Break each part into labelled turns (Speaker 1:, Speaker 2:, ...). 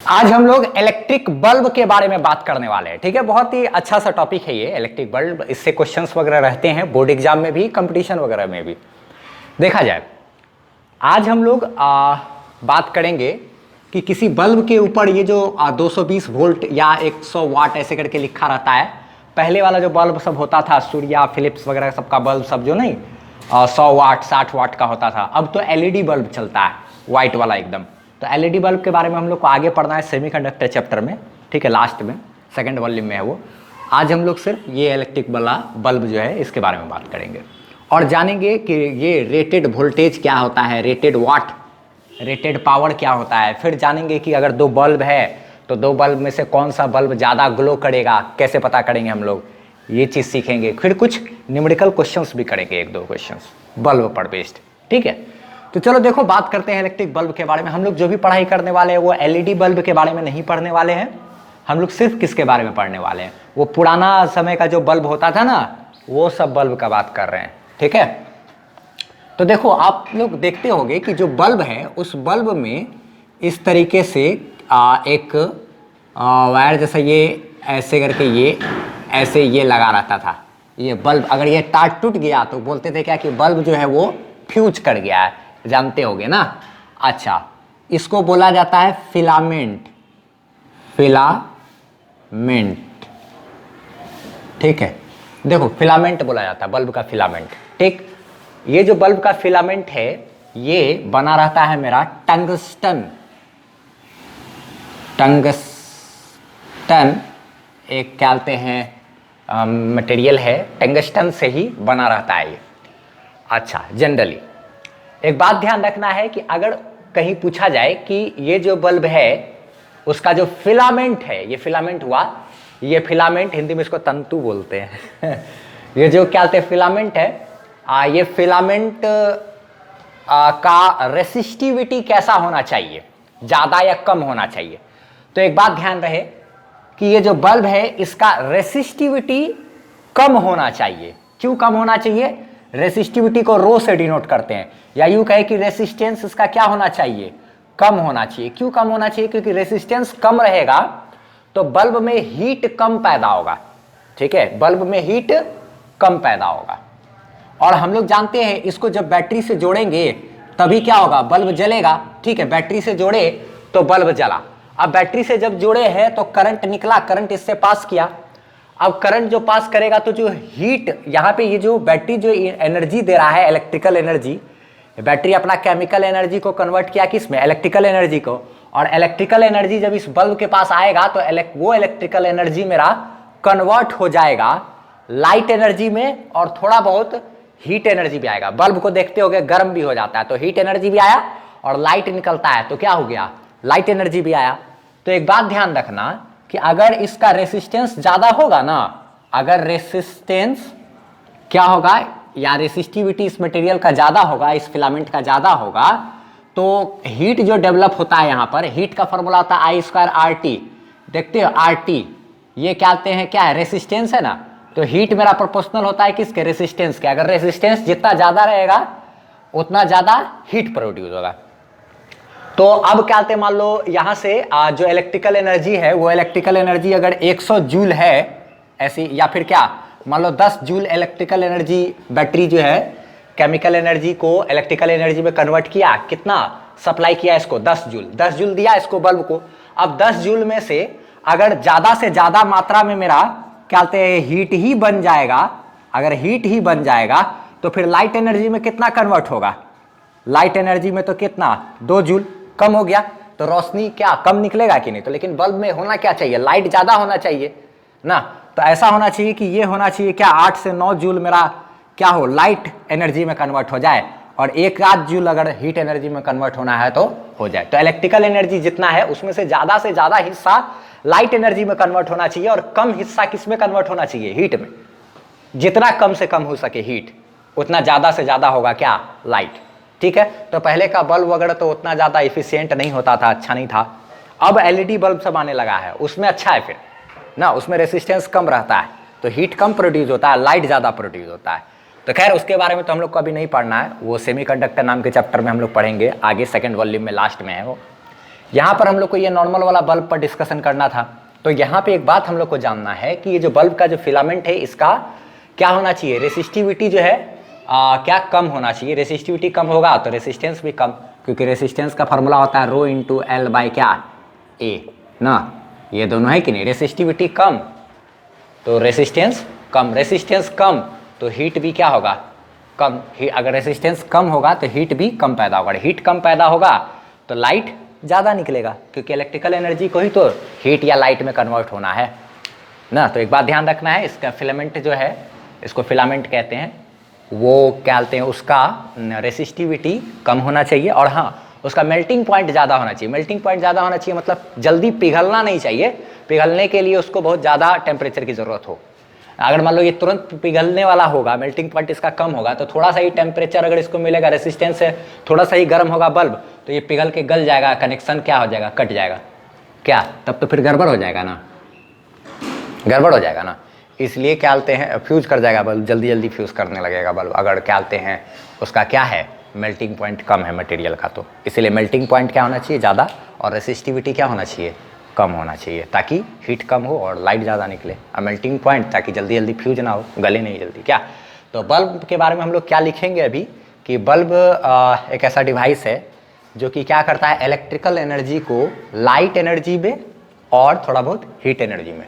Speaker 1: आज हम लोग इलेक्ट्रिक बल्ब के बारे में बात करने वाले हैं। ठीक है, बहुत ही अच्छा सा टॉपिक है ये इलेक्ट्रिक बल्ब। इससे क्वेश्चंस वगैरह रहते हैं बोर्ड एग्जाम में भी, कंपटीशन वगैरह में भी देखा जाए। आज हम लोग बात करेंगे कि किसी बल्ब के ऊपर ये जो 220 वोल्ट या 100 वाट ऐसे करके लिखा रहता है। पहले वाला जो बल्ब सब होता था, सूर्या फिलिप्स वगैरह सबका बल्ब सब जो नहीं 100 वाट 60 वाट का होता था, अब तो एलईडी बल्ब चलता है, वाइट वाला एकदम। तो एलईडी बल्ब के बारे में हम लोग को आगे पढ़ना है सेमीकंडक्टर चैप्टर में। ठीक है, लास्ट में सेकंड वॉल्यूम में है वो। आज हम लोग सिर्फ ये इलेक्ट्रिक वाला बल्ब जो है इसके बारे में बात करेंगे और जानेंगे कि ये रेटेड वोल्टेज क्या होता है, रेटेड वाट, रेटेड पावर क्या होता है। फिर जानेंगे कि अगर दो बल्ब है तो दो बल्ब में से कौन सा बल्ब ज़्यादा ग्लो करेगा, कैसे पता करेंगे हम लोग, ये चीज़ सीखेंगे। फिर कुछ न्यूमेरिकल क्वेश्चंस भी करेंगे, एक दो क्वेश्चंस बल्ब पर बेस्ड। ठीक है, तो चलो देखो बात करते हैं इलेक्ट्रिक बल्ब के बारे में। हम लोग जो भी पढ़ाई करने वाले हैं वो एलईडी बल्ब के बारे में नहीं पढ़ने वाले हैं। हम लोग सिर्फ किसके बारे में पढ़ने वाले हैं, वो पुराना समय का जो बल्ब होता था ना, वो सब बल्ब का बात कर रहे हैं। ठीक है, तो देखो आप लोग देखते होंगे कि जो बल्ब है उस बल्ब में इस तरीके से एक वायर जैसा ये ऐसे करके ये ऐसे ये लगा रहता था। ये बल्ब अगर ये तार टूट गया तो बोलते थे क्या कि बल्ब जो है वो फ्यूज कर गया है, जानते होगे ना। अच्छा, इसको बोला जाता है फिलामेंट, फिलामेंट। ठीक है, देखो फिलामेंट बोला जाता है बल्ब का, फिलामेंट। ठीक, ये जो बल्ब का फिलामेंट है ये बना रहता है मेरा टंगस्टन, टंगस्टन एक क्या कहते हैं मटेरियल है, टंगस्टन से ही बना रहता है ये। अच्छा, जनरली एक बात ध्यान रखना है कि अगर कहीं पूछा जाए कि ये जो बल्ब है उसका जो फिलामेंट है, ये फिलामेंट हुआ, ये फिलामेंट हिंदी में इसको तंतु बोलते हैं ये जो क्या कहते हैं फिलामेंट है, ये फिलामेंट का रेसिस्टिविटी कैसा होना चाहिए, ज़्यादा या कम होना चाहिए। तो एक बात ध्यान रहे कि ये जो बल्ब है इसका रेसिस्टिविटी कम होना चाहिए। क्यों कम होना चाहिए? रेसिस्टिविटी को रो से डिनोट करते हैं, या यूं कहे कि रेसिस्टेंस इसका क्या होना चाहिए, कम होना चाहिए। क्यों कम होना चाहिए? क्योंकि रेसिस्टेंस कम रहेगा तो बल्ब में हीट कम पैदा होगा। ठीक है, बल्ब में हीट कम पैदा होगा। और हम लोग जानते हैं इसको जब बैटरी से जोड़ेंगे तभी क्या होगा, बल्ब जलेगा। ठीक है, बैटरी से जोड़े तो बल्ब जला। अब बैटरी से जब जोड़े हैं तो करंट निकला, करंट इससे पास किया। अब करंट जो पास करेगा तो जो हीट यहाँ पे, ये जो बैटरी जो एनर्जी दे रहा है, इलेक्ट्रिकल एनर्जी, बैटरी अपना केमिकल एनर्जी को कन्वर्ट किया किस में, इलेक्ट्रिकल एनर्जी को। और इलेक्ट्रिकल एनर्जी जब इस बल्ब के पास आएगा तो वो इलेक्ट्रिकल एनर्जी मेरा कन्वर्ट हो जाएगा लाइट एनर्जी में, और थोड़ा बहुत हीट एनर्जी भी आएगा। बल्ब को देखते होगे गर्म भी हो जाता है, तो हीट एनर्जी भी आया और लाइट निकलता है तो क्या हो गया, लाइट एनर्जी भी आया। तो एक बात ध्यान रखना कि अगर इसका रेसिस्टेंस ज्यादा होगा ना, अगर रेसिस्टेंस क्या होगा या रेसिस्टिविटी इस मटेरियल का ज्यादा होगा, इस फिलामेंट का ज्यादा होगा, तो हीट जो डेवलप होता है, यहाँ पर हीट का फॉर्मूला होता है I²RT। देखते हो RT, ये क्या कहते हैं, क्या है, रेसिस्टेंस है ना। तो हीट मेरा प्रोपोर्शनल होता है किसके, रेसिस्टेंस के। अगर रेसिस्टेंस जितना ज्यादा रहेगा उतना ज्यादा हीट प्रोड्यूस होगा। तो अब क्या कहते हैं, मान लो यहां से जो इलेक्ट्रिकल एनर्जी है, वो इलेक्ट्रिकल एनर्जी अगर 100 जूल है ऐसी, या फिर क्या मान लो 10 जूल इलेक्ट्रिकल एनर्जी, बैटरी जो है केमिकल एनर्जी को इलेक्ट्रिकल एनर्जी में कन्वर्ट किया, कितना सप्लाई किया इसको, 10 जूल, 10 जूल दिया इसको बल्ब को। अब 10 जूल में से अगर ज्यादा से ज्यादा मात्रा में मेरा क्या कहते हैं हीट ही बन जाएगा, अगर हीट ही बन जाएगा तो फिर लाइट एनर्जी में कितना कन्वर्ट होगा, लाइट एनर्जी में तो कितना, 2 जूल कम हो गया। तो रोशनी क्या कम निकलेगा कि नहीं। तो लेकिन बल्ब में होना क्या चाहिए, लाइट ज्यादा होना चाहिए ना। तो ऐसा होना चाहिए कि ये होना चाहिए क्या, 8 से 9 जूल मेरा क्या हो, लाइट एनर्जी में कन्वर्ट हो जाए, और 1 जूल अगर हीट एनर्जी में कन्वर्ट होना है तो हो जाए। तो इलेक्ट्रिकल एनर्जी जितना है उसमें से ज्यादा हिस्सा लाइट एनर्जी में कन्वर्ट होना चाहिए, और कम हिस्सा किस में कन्वर्ट होना चाहिए, हीट में। जितना कम से कम हो सके हीट, उतना ज्यादा से ज्यादा होगा क्या, लाइट। ठीक है, तो पहले का बल्ब वगैरह तो उतना ज्यादा इफिशियंट नहीं होता था, अच्छा नहीं था। अब एलईडी बल्ब सब आने लगा है, उसमें अच्छा है फिर ना, उसमें रेसिस्टेंस कम रहता है तो हीट कम प्रोड्यूस होता है, लाइट ज्यादा प्रोड्यूस होता है। तो खैर उसके बारे में तो हम लोग को अभी नहीं पढ़ना है, वो सेमीकंडक्टर नाम के चैप्टर में हम लोग पढ़ेंगे आगे, सेकंड वॉल्यूम में लास्ट में है वो। यहाँ पर हम लोग को ये नॉर्मल वाला बल्ब पर डिस्कशन करना था। तो यहाँ पे एक बात हम लोग को जानना है कि ये जो बल्ब का जो फिलामेंट है इसका क्या होना चाहिए, रेसिस्टिविटी जो है क्या कम होना चाहिए। रेसिस्टिविटी कम होगा तो रेसिस्टेंस भी कम, क्योंकि रेसिस्टेंस का फॉर्मूला होता है रो इंटू एल बाई क्या ए ना, ये दोनों है कि नहीं। रेसिस्टिविटी कम तो रेसिस्टेंस कम, रेसिस्टेंस कम तो हीट भी क्या होगा, कम। अगर रेसिस्टेंस कम होगा तो हीट भी कम पैदा होगा, हीट कम पैदा होगा तो लाइट ज़्यादा निकलेगा, क्योंकि इलेक्ट्रिकल एनर्जी को ही तो हीट या लाइट में कन्वर्ट होना है ना। तो एक बात ध्यान रखना है, इसका फिलामेंट जो है, इसको फिलामेंट कहते हैं, वो क्या कहते हैं, उसका रेसिस्टिविटी कम होना चाहिए और हाँ उसका मेल्टिंग पॉइंट ज़्यादा होना चाहिए। मेल्टिंग पॉइंट ज़्यादा होना चाहिए मतलब जल्दी पिघलना नहीं चाहिए, पिघलने के लिए उसको बहुत ज़्यादा टेम्परेचर की ज़रूरत हो। अगर मान लो ये तुरंत पिघलने वाला होगा, मेल्टिंग पॉइंट इसका कम होगा, तो थोड़ा सा ही टेम्परेचर अगर इसको मिलेगा, रेसिस्टेंस से थोड़ा सा ही गर्म होगा बल्ब, तो ये पिघल के गल जाएगा, कनेक्शन क्या हो जाएगा, कट जाएगा क्या, तब तो फिर गड़बड़ हो जाएगा ना, गड़बड़ हो जाएगा ना। इसलिए क्या बोलते हैं, फ्यूज कर जाएगा बल्ब, जल्दी जल्दी फ्यूज करने लगेगा बल्ब, अगर क्या बोलते हैं उसका क्या है, मेल्टिंग पॉइंट कम है मटेरियल का। तो इसलिए मेल्टिंग पॉइंट क्या होना चाहिए, ज़्यादा, और रेसिस्टिविटी क्या होना चाहिए, कम होना चाहिए, ताकि हीट कम हो और लाइट ज़्यादा निकले। और मेल्टिंग पॉइंट ताकि जल्दी जल्दी फ्यूज ना हो, गले नहीं जल्दी क्या। तो बल्ब के बारे में हम लोग क्या लिखेंगे अभी कि बल्ब एक ऐसा डिवाइस है जो कि क्या करता है, इलेक्ट्रिकल एनर्जी को लाइट एनर्जी में और थोड़ा बहुत हीट एनर्जी में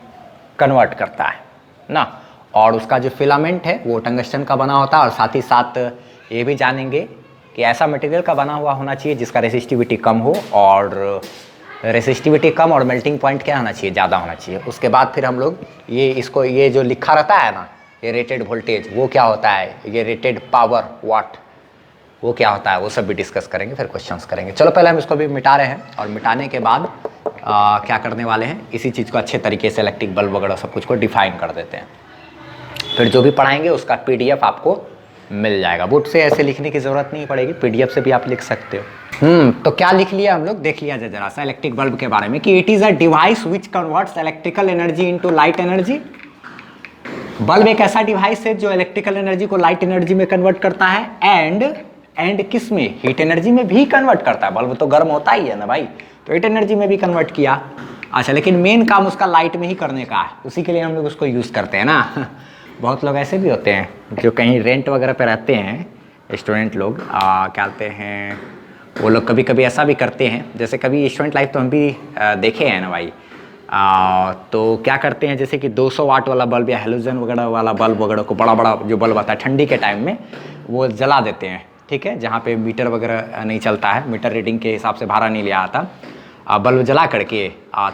Speaker 1: कन्वर्ट करता है ना। और उसका जो फिलामेंट है वो टंगस्टन का बना होता है, और साथ ही साथ ये भी जानेंगे कि ऐसा मटेरियल का बना हुआ होना चाहिए जिसका रेसिस्टिविटी कम हो, और रेसिस्टिविटी कम और मेल्टिंग पॉइंट क्या होना चाहिए, ज़्यादा होना चाहिए। उसके बाद फिर हम लोग इसको ये जो लिखा रहता है ना, ये रेटेड वोल्टेज वो क्या होता है, ये रेटेड पावर वाट वो क्या होता है, वो सब भी डिस्कस करेंगे, फिर क्वेश्चंस करेंगे। चलो पहले हम इसको भी मिटा रहे हैं, और मिटाने के बाद क्या करने वाले हैं, इसी चीज़ को अच्छे तरीके से इलेक्ट्रिक बल्ब वगैरह सब कुछ को डिफाइन कर देते हैं। फिर जो भी पढ़ाएंगे उसका PDF आपको मिल जाएगा, बुक से ऐसे लिखने की ज़रूरत नहीं पड़ेगी, PDF से भी आप लिख सकते हो। तो क्या लिख लिया हम लोग, देख लिया जरा सा इलेक्ट्रिक बल्ब के बारे में कि it is a device which converts electrical energy into light energy. Bulb एक ऐसा डिवाइस है जो इलेक्ट्रिकल एनर्जी को लाइट एनर्जी में कन्वर्ट करता है, एंड किस में, हीट एनर्जी में भी कन्वर्ट करता है। बल्ब तो गर्म होता ही है ना भाई, तो हीट एनर्जी में भी कन्वर्ट किया। अच्छा, लेकिन मेन काम उसका लाइट में ही करने का है, उसी के लिए हम लोग उसको यूज़ करते हैं ना। बहुत लोग ऐसे भी होते हैं जो कहीं रेंट वगैरह पे रहते हैं, स्टूडेंट लोग क्या कहते हैं, वो लोग कभी कभी ऐसा भी करते हैं, जैसे कभी स्टूडेंट लाइफ तो हम भी देखे हैं ना भाई। तो क्या करते हैं, जैसे कि 200 वाट वाला बल्ब या हेलोजन वगैरह वाला बल्ब वगैरह को, बड़ा बड़ा जो बल्ब आता है ठंडी के टाइम में, वो जला देते हैं, ठीक है, जहाँ पे मीटर वगैरह नहीं चलता है, मीटर रीडिंग के हिसाब से भाड़ा नहीं लिया आता, बल्ब जला करके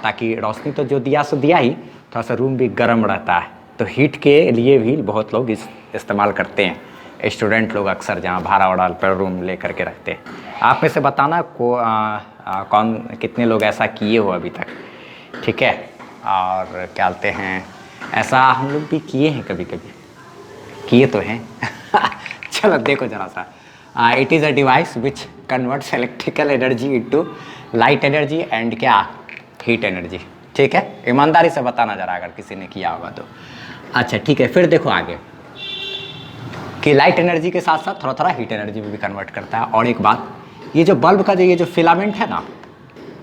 Speaker 1: ताकि रोशनी तो जो दिया सो दिया ही, थोड़ा सा रूम भी गर्म रहता है। तो हीट के लिए भी बहुत लोग इस्तेमाल करते हैं, स्टूडेंट लोग अक्सर जहाँ भाड़ा वाड़ा पर रूम ले करके रखते हैं। आप में से बताना कौन कितने लोग ऐसा किए हो अभी तक, ठीक है। और क्या बोलते हैं, ऐसा हम लोग भी किए हैं, कभी कभी किए तो हैं। चलो देखो जरा सा, it is a device which converts electrical energy into light energy and क्या, हीट एनर्जी, ठीक है। ईमानदारी से बताना जरा अगर किसी ने किया होगा तो। अच्छा ठीक है, फिर देखो आगे कि लाइट एनर्जी के साथ साथ थोड़ा थोड़ा हीट एनर्जी में भी कन्वर्ट करता है। और एक बात, ये जो बल्ब का ये जो फिलामेंट है ना,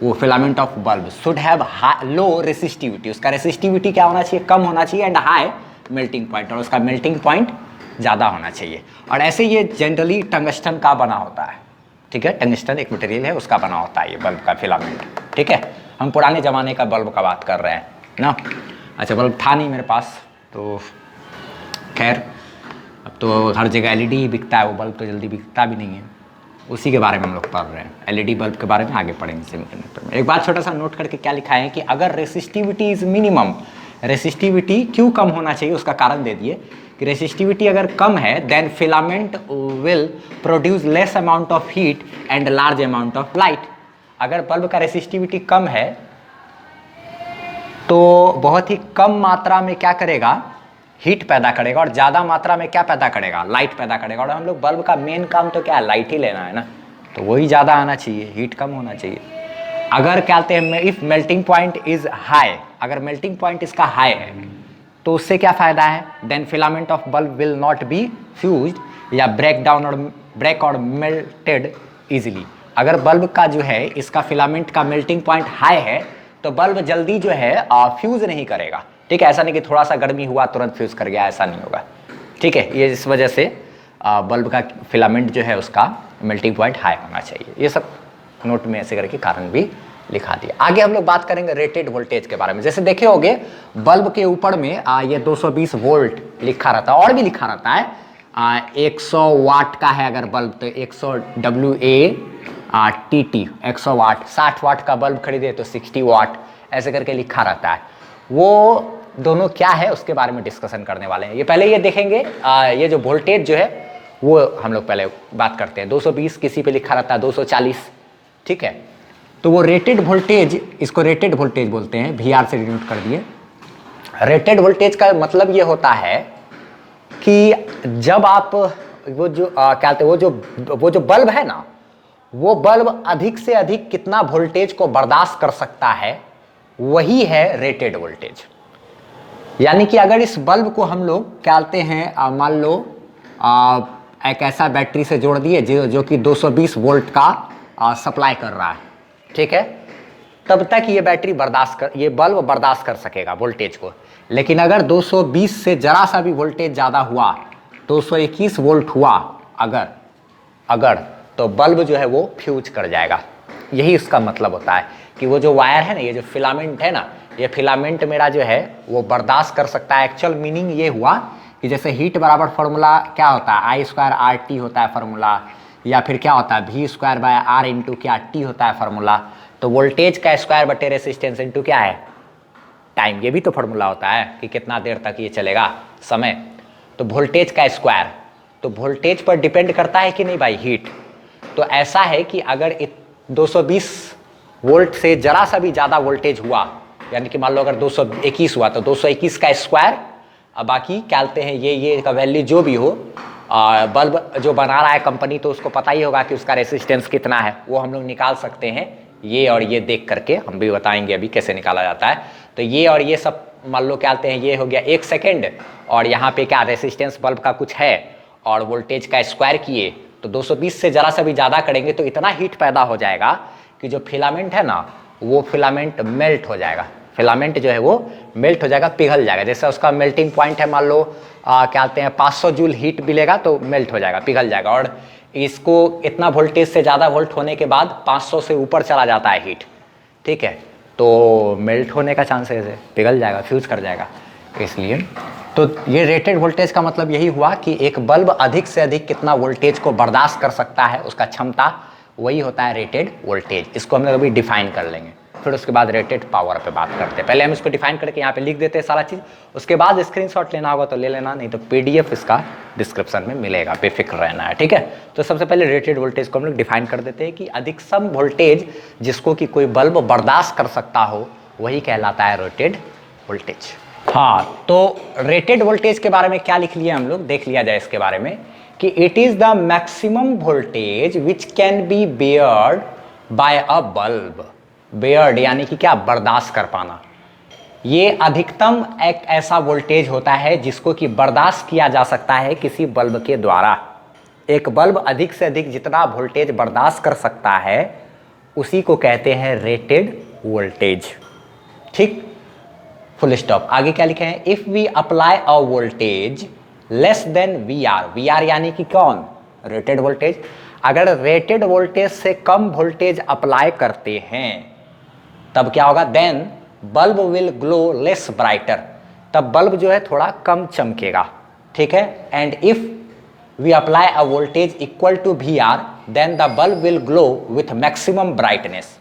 Speaker 1: वो filament of bulb should have low resistivity, उसका रेसिस्टिविटी क्या होना चाहिए, कम होना चाहिए, एंड हाई मेल्टिंग पॉइंट, और उसका मेल्टिंग पॉइंट ज़्यादा होना चाहिए। और ऐसे ये जनरली टंगस्टन का बना होता है, ठीक है, टंगस्टन एक मटेरियल है, उसका बना होता है ये बल्ब का फिलामेंट, ठीक है। हम पुराने ज़माने का बल्ब का बात कर रहे हैं ना। अच्छा, बल्ब था नहीं मेरे पास, तो खैर अब तो हर जगह एलईडी ही बिकता है, वो बल्ब तो जल्दी बिकता भी नहीं है, उसी के बारे में हम लोग पढ़ रहे हैं। एलईडी बल्ब के बारे में आगे पढ़ेंगे सेमीकंडक्टर में। एक बात छोटा सा नोट करके क्या लिखा है कि अगर रेसिस्टिविटी इज़ मिनिमम, रेसिस्टिविटी क्यों कम होना चाहिए उसका कारण दे दिए कि रेसिस्टिविटी अगर कम है then filament will produce less amount of heat and large amount of light. अगर बल्ब का रेसिस्टिविटी कम है तो बहुत ही कम मात्रा में क्या करेगा, हीट पैदा करेगा, और ज़्यादा मात्रा में क्या पैदा करेगा, लाइट पैदा करेगा। और हम लोग बल्ब का मेन काम तो क्या है, लाइट ही लेना है ना, तो वही ज़्यादा आना चाहिए, हीट कम होना चाहिए। अगर क्या कहते हैं, if melting point is high, अगर मेल्टिंग पॉइंट इसका हाई है तो उससे क्या फ़ायदा है, then filament of bulb will not be fused या ब्रेक और मेल्टेड ईजिली। अगर बल्ब का जो है इसका फिलामेंट का मेल्टिंग पॉइंट हाई है तो बल्ब जल्दी जो है फ्यूज नहीं करेगा। ठीक है, ऐसा नहीं कि थोड़ा सा गर्मी हुआ तुरंत फ्यूज कर गया, ऐसा नहीं होगा। ठीक है, ये इस वजह से बल्ब का फिलामेंट जो है उसका मेल्टिंग पॉइंट हाई होना चाहिए। ये सब नोट में ऐसे करके कारण भी लिखा दिया। आगे हम लोग बात करेंगे रेटेड वोल्टेज के बारे में। जैसे देखे होंगे बल्ब के ऊपर में ये 220 वोल्ट लिखा रहता है और भी लिखा रहता है 100 वाट का है अगर बल्ब तो 100 WATT 100 वाट। 60 वाट का बल्ब खरीदे तो 60 वाट, ऐसे करके लिखा रहता है। वो दोनों क्या है उसके बारे में डिस्कशन करने वाले हैं। ये पहले ये देखेंगे ये जो वोल्टेज जो है वो हम लोग पहले बात करते हैं। 220 किसी पे लिखा रहता है 240। ठीक है, तो वो रेटेड वोल्टेज, इसको रेटेड वोल्टेज बोलते हैं, VR से डिनोट कर दिए। रेटेड वोल्टेज का मतलब ये होता है कि जब आप वो जो क्या कहते हैं वो जो बल्ब है ना, वो बल्ब अधिक से अधिक कितना वोल्टेज को बर्दाश्त कर सकता है, वही है रेटेड वोल्टेज। यानी कि अगर इस बल्ब को हम लोग क्या कहते हैं मान लो एक ऐसा बैटरी से जोड़ दिए जो कि 220 वोल्ट का सप्लाई कर रहा है। ठीक है, तब तक ये बैटरी ये बल्ब बर्दाश्त कर सकेगा वोल्टेज को। लेकिन अगर 220 से जरा सा भी वोल्टेज ज़्यादा हुआ, 221 वोल्ट हुआ अगर तो बल्ब जो है वो फ्यूज कर जाएगा। यही इसका मतलब होता है कि वो जो वायर है ना, ये जो फिलामेंट है ना, ये फिलामेंट मेरा जो है वो बर्दाश्त कर सकता है। एक्चुअल मीनिंग ये हुआ कि जैसे हीट बराबर फार्मूला क्या होता है, I² RT होता है फार्मूला, या फिर क्या होता है V² R इंटू क्या T होता है फार्मूला। तो वोल्टेज का स्क्वायर बटे रेसिस्टेंस इंटू क्या है, टाइम। ये भी तो फार्मूला होता है कि कितना देर तक ये चलेगा, समय। तो वोल्टेज का स्क्वायर, तो वोल्टेज पर डिपेंड करता है कि नहीं भाई, हीट। तो ऐसा है कि अगर 220 वोल्ट से जरा सा भी ज़्यादा वोल्टेज हुआ, यानी कि मान लो अगर 221 हुआ तो 221 का स्क्वायर, अब बाकी क्या कहते हैं ये का वैल्यू जो भी हो, बल्ब जो बना रहा है कंपनी तो उसको पता ही होगा कि उसका रेसिस्टेंस कितना है, वो हम लोग निकाल सकते हैं। ये और ये देख करके हम भी बताएंगे अभी कैसे निकाला जाता है। तो ये और ये सब मान लो क्या कहते हैं, ये हो गया 1 सेकेंड, और यहाँ पे क्या रेसिस्टेंस बल्ब का कुछ है और वोल्टेज का स्क्वायर किए तो 220 से जरा सा भी ज़्यादा करेंगे तो इतना हीट पैदा हो जाएगा कि जो फिलामेंट है ना, वो फिलामेंट मेल्ट हो जाएगा। फिलामेंट जो है वो मेल्ट हो जाएगा, पिघल जाएगा। जैसे उसका मेल्टिंग पॉइंट है मान लो क्या कहते हैं 500 जूल हीट मिलेगा तो मेल्ट हो जाएगा, पिघल जाएगा। और इसको इतना वोल्टेज से ज़्यादा वोल्ट होने के बाद 500 से ऊपर चला जाता है हीट। ठीक है, तो मेल्ट होने का चांसेस है, पिघल जाएगा, फ्यूज कर जाएगा। इसलिए तो ये रेटेड वोल्टेज का मतलब यही हुआ कि एक बल्ब अधिक से अधिक कितना वोल्टेज को बर्दाश्त कर सकता है, उसका क्षमता, वही होता है रेटेड वोल्टेज। इसको हम लोग अभी डिफाइन कर लेंगे, फिर उसके बाद रेटेड पावर पे बात करते हैं। पहले हम इसको डिफाइन करके यहाँ पे लिख देते हैं सारा चीज़, उसके बाद स्क्रीनशॉट लेना होगा तो ले लेना, नहीं तो PDF इसका डिस्क्रिप्शन में मिलेगा, बेफिक्र रहना है। ठीक है, तो सबसे पहले रेटेड वोल्टेज को हम लोग डिफाइन कर देते हैं कि अधिकतम वोल्टेज जिसको कि कोई बल्ब बर्दाश्त कर सकता हो, वही कहलाता है रेटेड वोल्टेज। हाँ, तो रेटेड वोल्टेज के बारे में क्या लिख लिया हम लोग, देख लिया जाए इसके बारे में कि it is the maximum voltage which can be beared by a bulb. Beared यानी कि क्या, बर्दाश्त कर पाना। ये अधिकतम एक ऐसा वोल्टेज होता है जिसको कि बर्दाश्त किया जा सकता है किसी बल्ब के द्वारा। एक बल्ब अधिक से अधिक जितना वोल्टेज बर्दाश्त कर सकता है उसी को कहते हैं रेटेड वोल्टेज। ठीक, फुल स्टॉप। आगे क्या लिखे हैं, if we apply a voltage less than VR। VR यानी कि कौन, रेटेड वोल्टेज। अगर रेटेड वोल्टेज से कम वोल्टेज अप्लाई करते हैं तब क्या होगा, then bulb will glow less brighter. तब बल्ब जो है थोड़ा कम चमकेगा। ठीक है, and if we apply a voltage equal to VR then the bulb will glow with maximum brightness.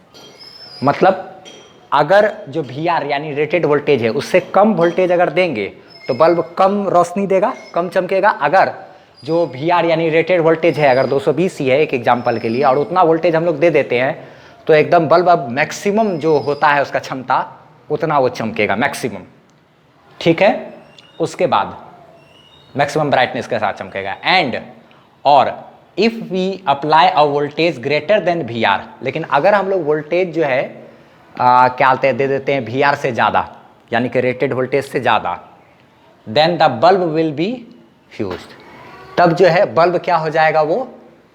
Speaker 1: मतलब अगर जो VR यानी रेटेड वोल्टेज है उससे कम वोल्टेज अगर देंगे तो बल्ब कम रोशनी देगा, कम चमकेगा। अगर जो VR यानी रेटेड वोल्टेज है अगर 220 ही है एक एग्जांपल के लिए, और उतना वोल्टेज हम लोग दे देते हैं तो एकदम बल्ब अब मैक्सिमम जो होता है उसका क्षमता उतना वो चमकेगा, मैक्सिमम। ठीक है, उसके बाद मैक्सिमम ब्राइटनेस के साथ चमकेगा। एंड और if we apply a voltage greater than VR, लेकिन अगर हम लोग वोल्टेज जो है क्या बोलते हैं दे देते हैं VR से ज़्यादा यानी कि रेटेड वोल्टेज से ज़्यादा, then the bulb will be fused. तब जो है बल्ब क्या हो जाएगा, वो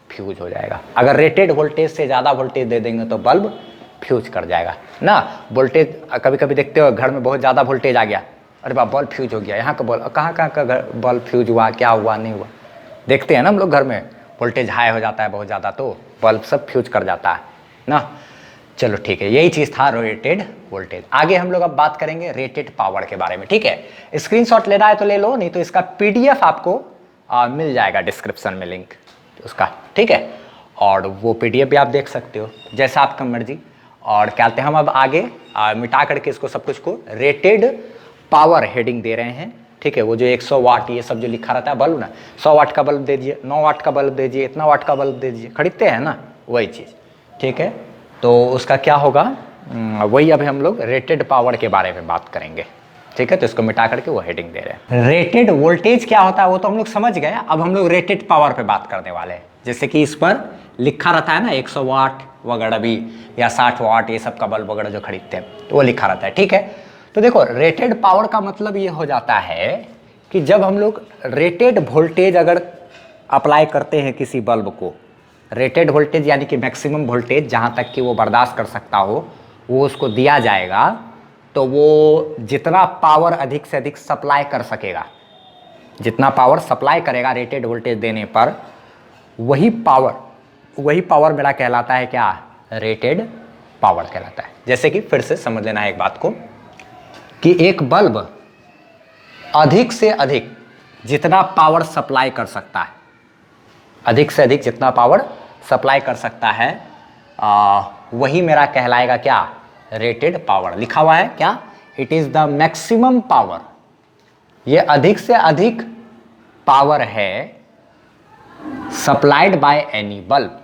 Speaker 1: फ्यूज हो जाएगा। अगर रेटेड वोल्टेज से ज़्यादा वोल्टेज दे देंगे तो बल्ब फ्यूज कर जाएगा ना। वोल्टेज कभी कभी देखते हो घर में बहुत ज़्यादा वोल्टेज आ गया, अरे बाप बल्ब फ्यूज हो गया, यहाँ का बल्ब कहाँ का बल्ब फ्यूज हुआ, क्या हुआ नहीं हुआ, देखते हैं ना हम लोग घर में वोल्टेज हाई हो जाता है बहुत ज़्यादा तो बल्ब सब फ्यूज कर जाता है ना। चलो ठीक है, यही चीज़ था रेटेड वोल्टेज। आगे हम लोग अब बात करेंगे रेटेड पावर के बारे में, ठीक है। स्क्रीनशॉट लेना है तो ले लो, नहीं तो इसका पीडीएफ आपको मिल जाएगा डिस्क्रिप्शन में लिंक उसका, ठीक है। और वो पीडीएफ भी आप देख सकते हो जैसा आपका मर्जी। और क्या कहते हैं हम अब आगे मिटा करके इसको सब कुछ को रेटेड पावर हेडिंग दे रहे हैं, ठीक है। वो जो 100 वाट ये सब जो लिखा रहता है बल्ब ना, 100 वाट का बल्ब दे दीजिए, 9 वाट का बल्ब दे दीजिए, इतना वाट का बल्ब दे दीजिए, खरीदते हैं ना वही चीज़, ठीक है। तो उसका क्या होगा, वही अभी हम लोग रेटेड पावर के बारे में बात करेंगे, ठीक है। तो इसको मिटा करके वो हेडिंग दे रहे हैं। रेटेड वोल्टेज क्या होता है वो तो हम लोग समझ गए, अब हम लोग रेटेड पावर पे बात करने वाले हैं। जैसे कि इस पर लिखा रहता है ना 100 वाट वगैरह भी, या 60 वाट ये सब का बल्ब वगैरह जो खरीदते हैं तो वो लिखा रहता है, ठीक है। तो देखो रेटेड पावर का मतलब ये हो जाता है कि जब हम लोग रेटेड वोल्टेज अगर अप्लाई करते हैं किसी बल्ब को, रेटेड वोल्टेज यानी कि मैक्सिमम वोल्टेज जहाँ तक कि वो बर्दाश्त कर सकता हो वो उसको दिया जाएगा, तो वो जितना पावर अधिक से अधिक सप्लाई कर सकेगा, जितना पावर सप्लाई करेगा रेटेड वोल्टेज देने पर, वही पावर मेरा कहलाता है क्या, रेटेड पावर कहलाता है। जैसे कि फिर से समझ लेना है एक बात को कि एक बल्ब अधिक से अधिक जितना पावर सप्लाई कर सकता है, अधिक से अधिक जितना पावर सप्लाई कर सकता है वही मेरा कहलाएगा क्या, रेटेड पावर। लिखा हुआ है क्या, it is the maximum power, ये अधिक से अधिक पावर है सप्लाइड बाय एनी बल्ब,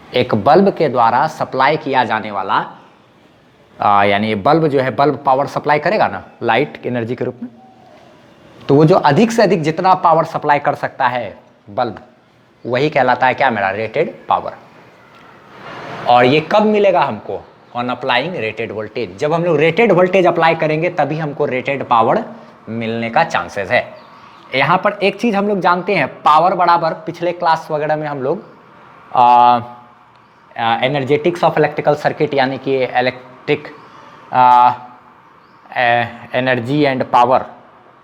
Speaker 1: एक बल्ब के द्वारा सप्लाई किया जाने वाला, यानी बल्ब जो है बल्ब पावर सप्लाई करेगा ना लाइट एनर्जी के रूप में, तो वो जो अधिक से अधिक जितना पावर सप्लाई कर सकता है बल्ब वही कहलाता है क्या, मेरा रेटेड पावर। और ये कब मिलेगा हमको, ऑन अप्लाइंग रेटेड वोल्टेज, जब हम लोग रेटेड वोल्टेज अप्लाई करेंगे तभी हमको रेटेड पावर मिलने का चांसेस है। यहाँ पर एक चीज़ हम लोग जानते हैं, पावर बराबर पिछले क्लास वगैरह में हम लोग एनर्जेटिक्स ऑफ इलेक्ट्रिकल सर्किट यानी कि इलेक्ट्रिक एनर्जी एंड पावर,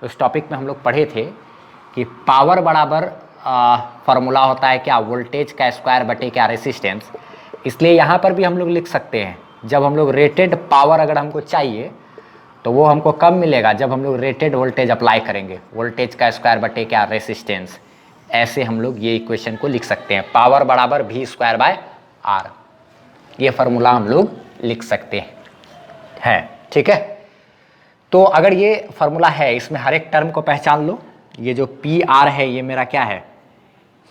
Speaker 1: उस टॉपिक में हम लोग पढ़े थे कि पावर बराबर फार्मूला होता है क्या, वोल्टेज का स्क्वायर बटे क्या रेसिस्टेंस। इसलिए यहाँ पर भी हम लोग लिख सकते हैं, जब हम लोग रेटेड पावर अगर हमको चाहिए तो वो हमको कब मिलेगा, जब हम लोग रेटेड वोल्टेज अप्लाई करेंगे, वोल्टेज का स्क्वायर बटे क्या रेसिस्टेंस। ऐसे हम लोग ये इक्वेशन को लिख सकते हैं, पावर बराबर V स्क्वायर बाय R, ये फार्मूला हम लोग लिख सकते हैं, ठीक है। तो अगर ये फार्मूला है, इसमें हर एक टर्म को पहचान लो। ये जो PR है ये मेरा क्या है,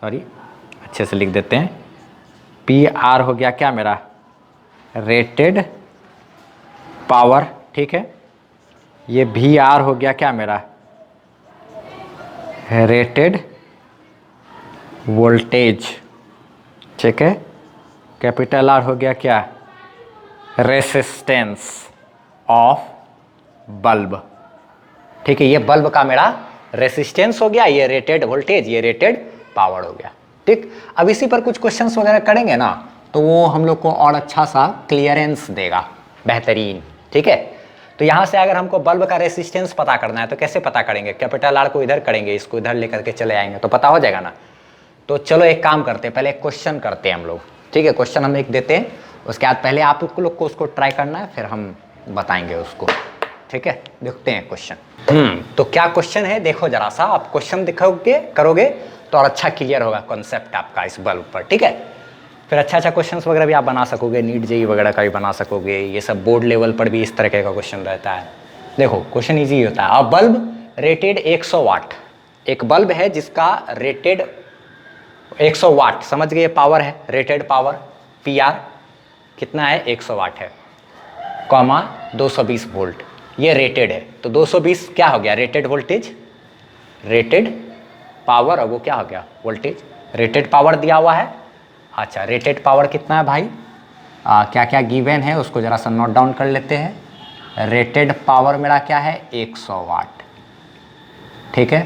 Speaker 1: सॉरी अच्छे से लिख देते हैं, PR हो गया क्या मेरा, रेटेड पावर, ठीक है। ये VR हो गया क्या मेरा, रेटेड वोल्टेज, ठीक है। कैपिटल R हो गया क्या, रेसिस्टेंस ऑफ बल्ब, ठीक है। ये बल्ब का मेरा रेसिस्टेंस हो गया, ये रेटेड वोल्टेज, ये रेटेड पावर हो गया, ठीक। अब इसी पर कुछ क्वेश्चंस वगैरह करेंगे ना तो वो हम लोग को और अच्छा सा क्लियरेंस देगा, बेहतरीन, ठीक है। तो यहाँ से अगर हमको बल्ब का रेसिस्टेंस पता करना है तो कैसे पता करेंगे, कैपिटल R को इधर करेंगे, इसको इधर लेकर के चले आएंगे तो पता हो जाएगा ना। तो चलो एक काम करते हैं, पहले एक क्वेश्चन करते हैं हम लोग, ठीक है। क्वेश्चन हम एक देते हैं, उसके बाद पहले आप लोग को उसको ट्राई करना है, फिर हम बताएंगे उसको, ठीक है। देखते हैं क्वेश्चन। तो क्या क्वेश्चन है देखो जरा सा, आप क्वेश्चन दिखाओगे करोगे तो और अच्छा क्लियर होगा कॉन्सेप्ट आपका इस बल्ब पर, ठीक है। फिर अच्छा क्वेश्चंस वगैरह भी आप बना सकोगे, नीट जेई वगैरह का भी बना सकोगे, ये सब बोर्ड लेवल पर भी इस तरह का क्वेश्चन रहता है। देखो क्वेश्चन इजी होता है। अब बल्ब रेटेड 100 वाट, एक बल्ब है जिसका रेटेड 100 वाट, समझ गए पावर है, रेटेड पावर PR कितना है 100 वाट है, कॉमा 220 वोल्ट, ये रेटेड है। तो 220 क्या हो गया, रेटेड वोल्टेज, रेटेड पावर, और वो क्या हो गया वोल्टेज, रेटेड पावर दिया हुआ है। अच्छा रेटेड पावर कितना है भाई, क्या क्या गिवन है उसको ज़रा सा नोट डाउन कर लेते हैं। रेटेड पावर मेरा क्या है 100 वाट, ठीक है।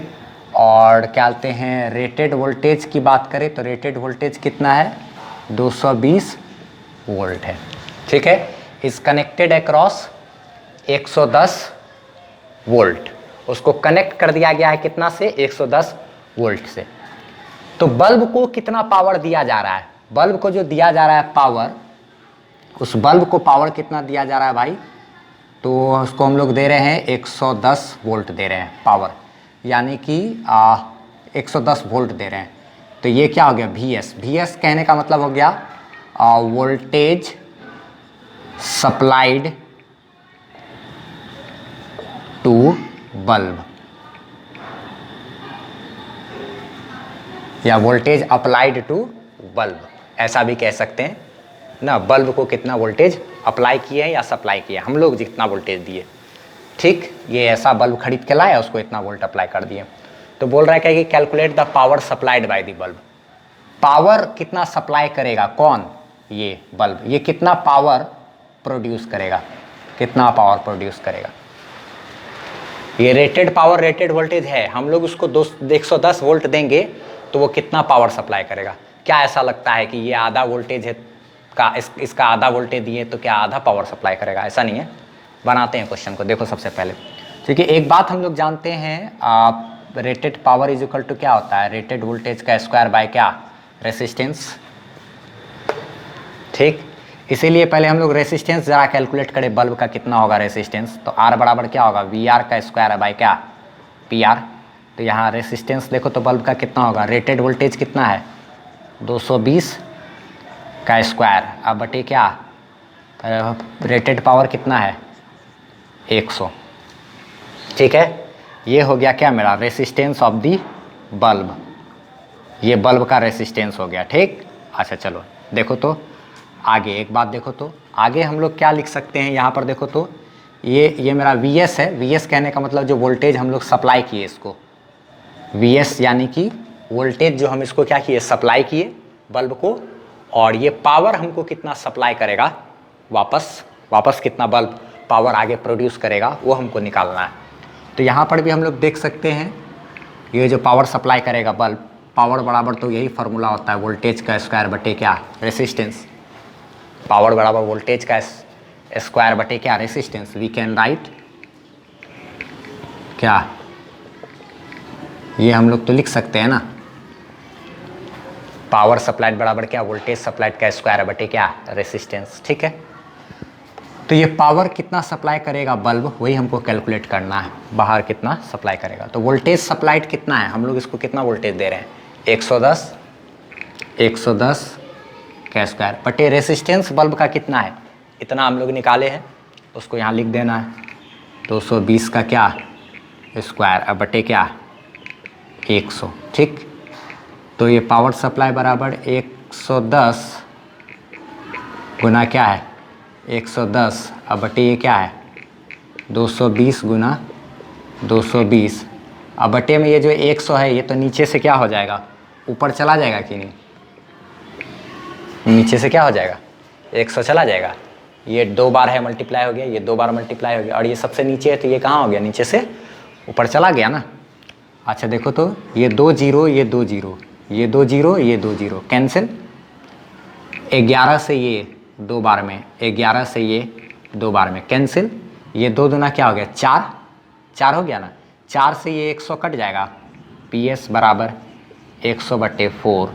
Speaker 1: और क्या कहते हैं, रेटेड वोल्टेज की बात करें तो रेटेड वोल्टेज कितना है, 220 वोल्ट है। ठीक है, इज कनेक्टेड अक्रॉस 110 वोल्ट, उसको कनेक्ट कर दिया गया है कितना से, 110 वोल्ट से। तो बल्ब को कितना पावर दिया जा रहा है, बल्ब को जो दिया जा रहा है पावर, उस बल्ब को पावर कितना दिया जा रहा है भाई, तो उसको हम लोग दे रहे हैं 110 वोल्ट दे रहे हैं पावर, यानी कि 110 वोल्ट दे रहे हैं। तो ये क्या हो गया, VS कहने का मतलब हो गया वोल्टेज सप्लाइड टू बल्ब, या वोल्टेज अप्लाइड टू बल्ब, ऐसा भी कह सकते हैं ना। बल्ब को कितना वोल्टेज अप्लाई किए हैं या सप्लाई किए, हम लोग जितना वोल्टेज दिए, ठीक, ये ऐसा बल्ब खरीद के लाया, उसको इतना वोल्ट अप्लाई कर दिए। तो बोल रहा है क्या कि calculate the power supplied by the bulb, power कितना सप्लाई करेगा कौन, ये बल्ब, ये कितना पावर प्रोड्यूस करेगा, कितना पावर प्रोड्यूस करेगा। ये रेटेड पावर, रेटेड वोल्टेज है, हम लोग उसको 110 वोल्ट देंगे तो वो कितना पावर सप्लाई करेगा। क्या ऐसा लगता है कि ये आधा वोल्टेज है का, इसका आधा वोल्टेज दिए तो क्या आधा पावर सप्लाई करेगा, ऐसा नहीं है। बनाते हैं क्वेश्चन को, देखो सबसे पहले, क्योंकि एक बात हम लोग जानते हैं, rated power is equal to क्या होता है, रेटेड वोल्टेज का स्क्वायर बाय क्या, रेसिस्टेंस। ठीक, इसीलिए पहले हम लोग रेसिस्टेंस ज़रा कैलकुलेट करें, बल्ब का कितना होगा रेसिस्टेंस, तो R बराबर क्या होगा, VR का स्क्वायर है बाय क्या, PR। तो यहाँ रेसिस्टेंस देखो तो बल्ब का कितना होगा, रेटेड वोल्टेज कितना है 220 का स्क्वायर, अब बटे क्या, रेटेड पावर कितना है 100। ठीक है, ये हो गया क्या मेरा रेसिस्टेंस ऑफ दी बल्ब, ये बल्ब का रेसिस्टेंस हो गया। ठीक, अच्छा चलो देखो तो आगे एक बात, देखो तो आगे हम लोग क्या लिख सकते हैं, यहाँ पर देखो तो ये मेरा VS है, VS कहने का मतलब जो वोल्टेज हम लोग सप्लाई किए इसको, VS यानी कि वोल्टेज जो हम इसको क्या किए, सप्लाई किए बल्ब को, और ये पावर हमको कितना सप्लाई करेगा, वापस कितना बल्ब पावर आगे प्रोड्यूस करेगा वो हमको निकालना है। तो यहाँ पर भी हम लोग देख सकते हैं, ये जो पावर सप्लाई करेगा बल्ब, पावर बराबर तो यही फार्मूला होता है, वोल्टेज का स्क्वायर बटे क्या, रेसिस्टेंस। पावर बराबर वोल्टेज का स्क्वायर बटे क्या, रेसिस्टेंस। वी कैन राइट क्या, ये हम लोग तो लिख सकते हैं ना, पावर सप्लाइड बराबर क्या, वोल्टेज सप्लाइड का स्क्वायर बटे क्या, रेसिस्टेंस। ठीक है, तो ये पावर कितना सप्लाई करेगा बल्ब, वही हमको कैलकुलेट करना है, बाहर कितना सप्लाई करेगा। तो वोल्टेज सप्लाइड कितना है, हम लोग इसको कितना वोल्टेज दे रहे हैं, 110 का स्क्वायर बटे रेसिस्टेंस बल्ब का कितना है, इतना हम लोग निकाले हैं, उसको यहाँ लिख देना है, 220 का क्या स्क्वायर, अब बटे क्या 100। ठीक, तो ये पावर सप्लाई बराबर 110 गुना क्या है 110, अब बटे ये क्या है 220 गुना 220, अब बटे में ये जो 100 है ये तो नीचे से क्या हो जाएगा, ऊपर चला जाएगा कि नहीं, नीचे से क्या हो जाएगा 100 चला जाएगा, ये 2 बार है मल्टीप्लाई हो गया, ये 2 बार मल्टीप्लाई हो गया, और ये सबसे नीचे है तो ये कहाँ हो गया, नीचे से ऊपर चला गया ना। अच्छा देखो तो ये 2 जीरो, ये 2 जीरो, ये 2 जीरो, ये 2 जीरो कैंसिल, 11 से ये 2 बार में, 11 से ये 2 बार में कैंसिल, ये 2 दूना क्या हो गया 4 हो गया ना, 4 से ये 100 कट जाएगा, PS बराबर 100 बटे 4,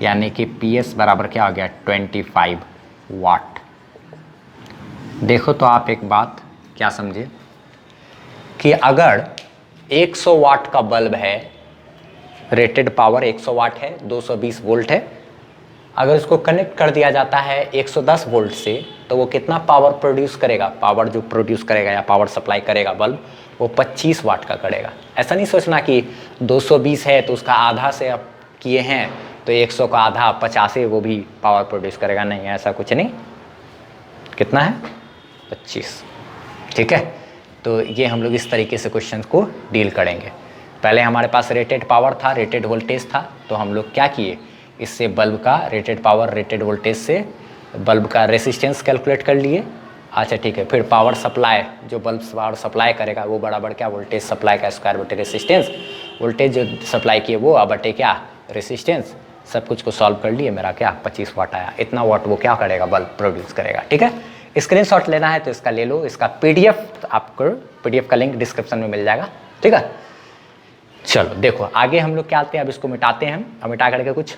Speaker 1: यानी कि PS बराबर क्या हो गया 25 वाट। देखो तो आप एक बात क्या समझे कि अगर 100 वाट का बल्ब है, रेटेड पावर 100 वाट है, 220 वोल्ट है, अगर इसको कनेक्ट कर दिया जाता है 110 वोल्ट से, तो वो कितना पावर प्रोड्यूस करेगा, पावर जो प्रोड्यूस करेगा या पावर सप्लाई करेगा बल्ब, वो 25 वाट का करेगा। ऐसा नहीं सोचना कि 220 है तो उसका आधा से आप किए हैं तो 100 का आधा 50 है वो भी पावर प्रोड्यूस करेगा, नहीं ऐसा कुछ नहीं। कितना है 25। ठीक है, तो ये हम लोग इस तरीके से क्वेश्चन को डील करेंगे। पहले हमारे पास रेटेड पावर था, रेटेड वोल्टेज था, तो हम लोग क्या किए, इससे बल्ब का रेटेड पावर रेटेड वोल्टेज से बल्ब का रेसिस्टेंस कैलकुलेट कर लिए। अच्छा ठीक है, फिर पावर सप्लाई जो बल्ब पावर सप्लाई करेगा वो बराबर क्या, वोल्टेज सप्लाई का स्क्वायर बटे रेसिस्टेंस, वोल्टेज जो सप्लाई किए वो बटे क्या रेसिस्टेंस, सब कुछ को सॉल्व कर लिए, मेरा क्या 25 वाट आया। इतना वाट वो क्या करेगा, बल्ब प्रोड्यूस करेगा। ठीक है, स्क्रीनशॉट लेना है तो इसका ले लो, इसका पीडीएफ आपको, पीडीएफ का लिंक डिस्क्रिप्शन में मिल जाएगा। ठीक है, चलो देखो आगे हम लोग क्या आते हैं, अब इसको मिटाते हैं हम, और मिटा करके कुछ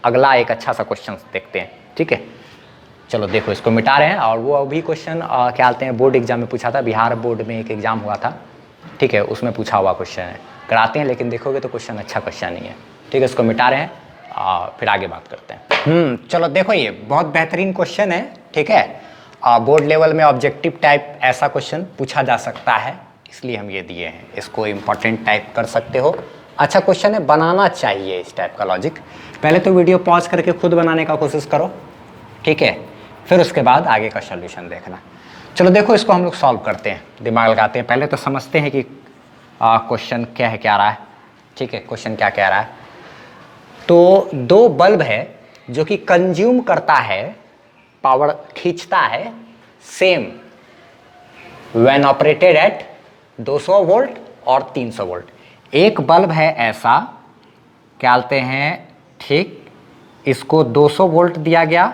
Speaker 1: अगला एक अच्छा सा क्वेश्चन देखते हैं। ठीक है, चलो देखो इसको मिटा रहे हैं। और वो अभी क्वेश्चन क्या आते हैं, बोर्ड एग्जाम में पूछा था, बिहार बोर्ड में एक एग्जाम हुआ था। ठीक है, उसमें पूछा हुआ क्वेश्चन है, कराते हैं, लेकिन देखोगे तो क्वेश्चन अच्छा क्वेश्चन नहीं है। ठीक है, इसको मिटा रहे हैं, फिर आगे बात करते हैं। चलो देखो ये बहुत बेहतरीन क्वेश्चन है। ठीक है, बोर्ड लेवल में ऑब्जेक्टिव टाइप ऐसा क्वेश्चन पूछा जा सकता है, इसलिए हम ये दिए हैं, इसको इम्पोर्टेंट टाइप कर सकते हो। अच्छा क्वेश्चन है, बनाना चाहिए इस टाइप का लॉजिक। पहले तो वीडियो पॉज करके खुद बनाने का कोशिश करो। ठीक है, फिर उसके बाद आगे का सॉल्यूशन देखना। चलो देखो इसको हम लोग सॉल्व करते हैं, दिमाग लगाते हैं। पहले तो समझते हैं कि क्वेश्चन क्या है, क्या रहा है। ठीक है, क्वेश्चन क्या कह रहा है, तो दो बल्ब है जो कि कंज्यूम करता है, पावर खींचता है same when operated at 200 volt और 300 वोल्ट। एक बल्ब है ऐसा, क्या बोलते हैं, ठीक, इसको 200 वोल्ट दिया गया,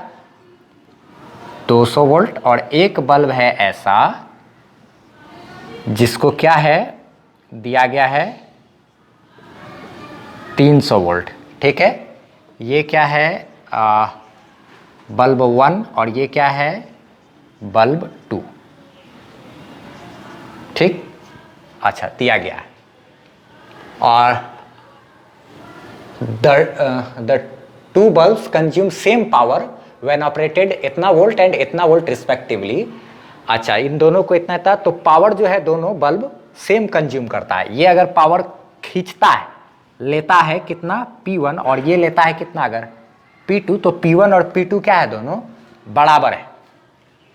Speaker 1: 200 वोल्ट, और एक बल्ब है ऐसा जिसको क्या है दिया गया है 300 वोल्ट। ठीक है, ये क्या है बल्ब 1 और ये क्या है बल्ब 2। ठीक, अच्छा दिया गया है, और the two bulbs consume same power when operated इतना वोल्ट एंड इतना वोल्ट रिस्पेक्टिवली। अच्छा, इन दोनों को इतना था, तो पावर जो है दोनों बल्ब सेम कंज्यूम करता है। ये अगर पावर खींचता है, लेता है कितना P1, और ये लेता है कितना अगर P2, तो P1 और P2 क्या है, दोनों बराबर है।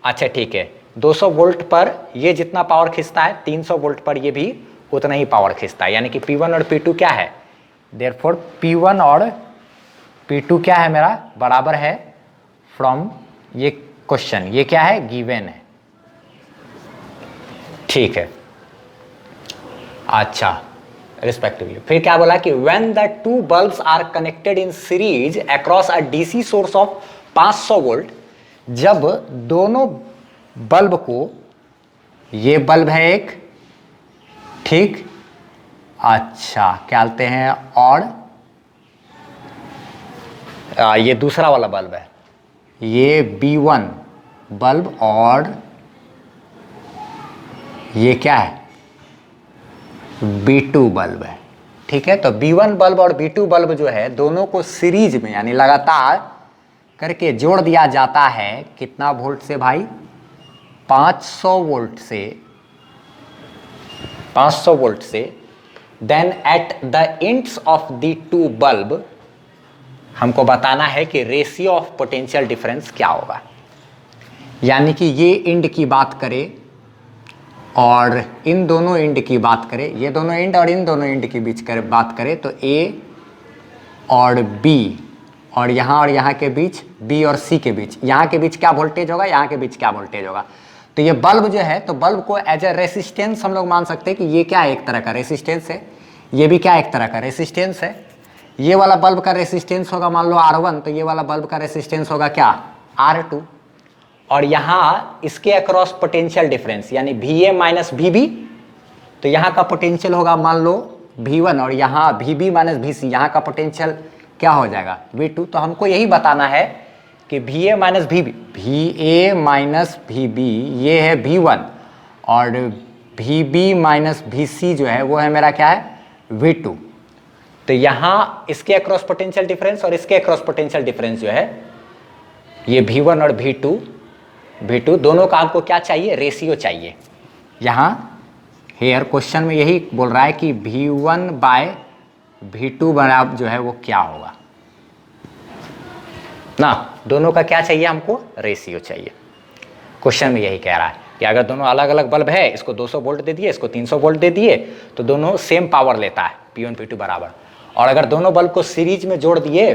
Speaker 1: अच्छा ठीक है, 200 वोल्ट पर ये जितना पावर खींचता है, 300 वोल्ट पर ये भी उतना ही पावर खींचता है, यानी कि P1 और P2 क्या है, देयरफॉर P1 और P2 क्या है मेरा बराबर है फ्रॉम ये क्वेश्चन, ये क्या है गिवन है। ठीक है, अच्छा रिस्पेक्टिवली फिर क्या बोला कि when the two bulbs are connected in series across a DC source of 500 volt, जब दोनों बल्ब को, ये बल्ब है एक, ठीक, अच्छा क्या बोलते हैं, और ये दूसरा वाला बल्ब है, ये B1 बल्ब, और ये क्या है B2 बल्ब है। ठीक है, तो B1 बल्ब और B2 बल्ब जो है दोनों को सीरीज में यानी लगातार करके जोड़ दिया जाता है, कितना वोल्ट से भाई, 500 वोल्ट से, 500 वोल्ट से। Then at the ends of the two bulb, हमको बताना है कि रेशियो ऑफ पोटेंशियल डिफरेंस क्या होगा, यानी कि ये एंड की बात करें और इन दोनों एंड की बात करें, ये दोनों एंड और इन दोनों एंड के बीच बात करें, तो A और B और यहाँ के बीच B और C के बीच, यहाँ के बीच क्या वोल्टेज होगा, यहाँ के बीच क्या वोल्टेज होगा। तो ये बल्ब जो है, तो बल्ब को एज ए रेसिस्टेंस हम लोग मान सकते हैं कि ये क्या है, एक तरह का रेसिस्टेंस है, ये भी क्या एक तरह का रेसिस्टेंस है। ये वाला बल्ब का रेसिस्टेंस होगा मान लो R1, तो ये वाला बल्ब का रेसिस्टेंस होगा क्या R2, और यहाँ इसके अक्रॉस पोटेंशियल डिफरेंस यानी VA माइनस VB, तो यहाँ का पोटेंशियल होगा मान लो V1, और यहाँ VB माइनस VC, यहाँ का पोटेंशियल क्या हो जाएगा V2। तो हमको यही बताना है कि VA minus VB, VA minus VB ये है V1, और VB माइनस VC जो है वो है मेरा क्या है V2। तो यहाँ इसके अक्रॉस पोटेंशियल डिफरेंस और इसके अक्रॉस पोटेंशियल डिफरेंस जो है ये V1 और V2 दोनों का आपको क्या चाहिए, रेशियो चाहिए। यहाँ हेयर क्वेश्चन में यही बोल रहा है कि V1 बाय V2 बराबर जो है वो क्या होगा ना, दोनों का क्या चाहिए हमको, रेशियो चाहिए। क्वेश्चन में यही कह रहा है कि अगर दोनों अलग अलग बल्ब है, इसको 200 वोल्ट दे दिए, इसको 300 वोल्ट दे दिए, तो दोनों सेम पावर लेता है P1 P2 बराबर। और अगर दोनों बल्ब को सीरीज में जोड़ दिए,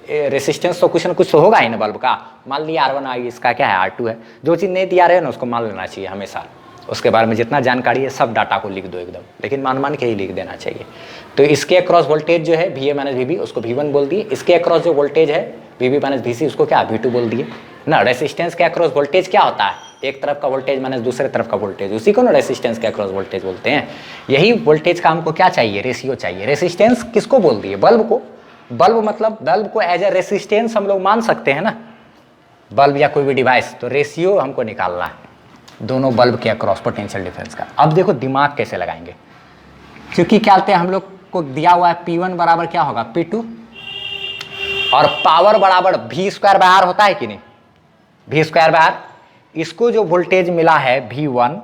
Speaker 1: रेसिस्टेंस तो कुछ ना कुछ तो होगा ही ना बल्ब का, मान लिया R1 इसका क्या है R2 है, जो चीज़ नहीं दिया रहे ना उसको मान लेना चाहिए हमेशा, उसके बारे में जितना जानकारी है सब डाटा को लिख दो एकदम, लेकिन मान के ही लिख देना चाहिए। तो इसके अक्रॉस वोल्टेज जो है VA माइनस VB, उसको V1 बोल दिए। इसके अक्रॉस जो वोल्टेज है VB माइनस VC, उसको क्या V2 बोल दिए ना। रेसिस्टेंस के अक्रॉस वोल्टेज क्या होता है, एक तरफ का वोल्टेज माइनस दूसरे तरफ का वोल्टेज, उसी को ना रेसिस्टेंस के अक्रॉस वोल्टेज बोलते हैं। यही वोल्टेज का हमको क्या चाहिए, रेशियो चाहिए। रेसिस्टेंस किसको बोल दिए, बल्ब को। बल्ब मतलब बल्ब को एज ए रेसिस्टेंस हम लोग मान सकते हैं ना, बल्ब या कोई भी डिवाइस। तो रेशियो हमको निकालना है दोनों बल्ब के अक्रॉस पोटेंशियल डिफरेंस का। अब देखो दिमाग कैसे लगाएंगे, क्योंकि क्या कहते हैं हम लोग को दिया हुआ है P1 बराबर क्या होगा P2, और पावर बराबर V स्क्वायर बाय R होता है कि नहीं, V स्क्वायर बाय R। इसको जो वोल्टेज मिला है V1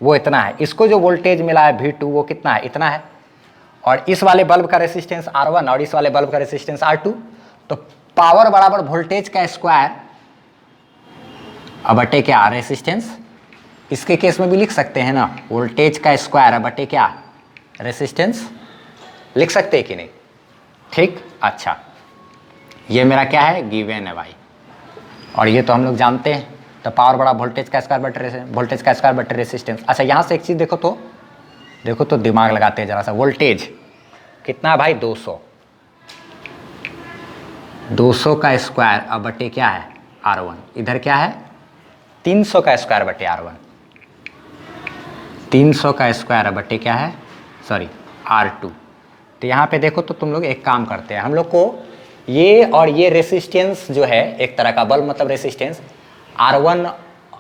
Speaker 1: वो इतना है, इसको जो वोल्टेज मिला है V2 वो कितना है, इतना है। और इस वाले बल्ब का रेसिस्टेंस R1 और इस वाले बल्ब का रेसिस्टेंस R2। तो पावर बराबर वोल्टेज का स्क्वायर अब बटे क्या, रेसिस्टेंस। इसके केस में भी लिख सकते हैं ना, वोल्टेज का स्क्वायर बटे क्या, रेसिस्टेंस। लिख सकते हैं कि नहीं, ठीक। अच्छा, ये मेरा क्या है, गिवन है भाई, और ये तो हम लोग जानते हैं। तो पावर बड़ा वोल्टेज का स्क्वायर बटे रेसिस्टेंस। अच्छा, यहाँ से एक चीज़ देखो तो दिमाग लगाते हैं जरा सा। वोल्टेज कितना है भाई, 200 का स्क्वायर अब बटे क्या है, R1। इधर क्या है, 300 का स्क्वायर बटे R1। 300 का स्क्वायर अब बटे क्या है, सॉरी R2। तो यहाँ पे देखो तो तुम लोग एक काम करते हैं, हम लोग को ये और ये रेसिस्टेंस जो है, एक तरह का बल्ब मतलब रेसिस्टेंस R1,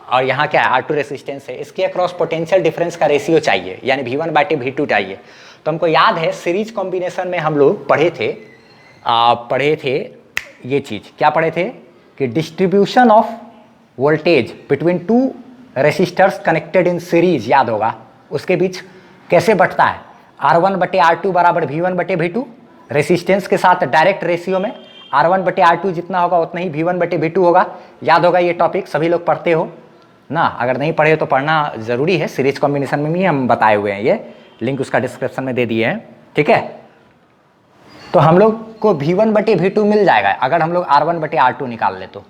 Speaker 1: और यहाँ क्या है R2 रेसिस्टेंस है। इसके अक्रॉस पोटेंशियल डिफरेंस का रेशियो चाहिए, यानी V1 बाटे V2 चाहिए। तो हमको याद है सीरीज कॉम्बिनेशन में हम लोग पढ़े थे ये चीज़, क्या पढ़े थे कि distribution of voltage between two resistors connected in series, याद होगा, उसके बीच कैसे बढ़ता है, R1 बटे R2 बराबर V1 बटे V2। रेसिस्टेंस के साथ डायरेक्ट रेशियो में R1 बटे R2 जितना होगा उतना ही V1 बटे V2 होगा। याद होगा ये टॉपिक, सभी लोग पढ़ते हो ना, अगर नहीं पढ़े तो पढ़ना ज़रूरी है। सीरीज कॉम्बिनेशन में भी हम बताए हुए हैं, ये लिंक उसका डिस्क्रिप्शन में दे दिए हैं, ठीक है। तो हम लोग को V1 बटे V2 मिल जाएगा अगर हम लोग R1 बटे R2 निकाल ले तो।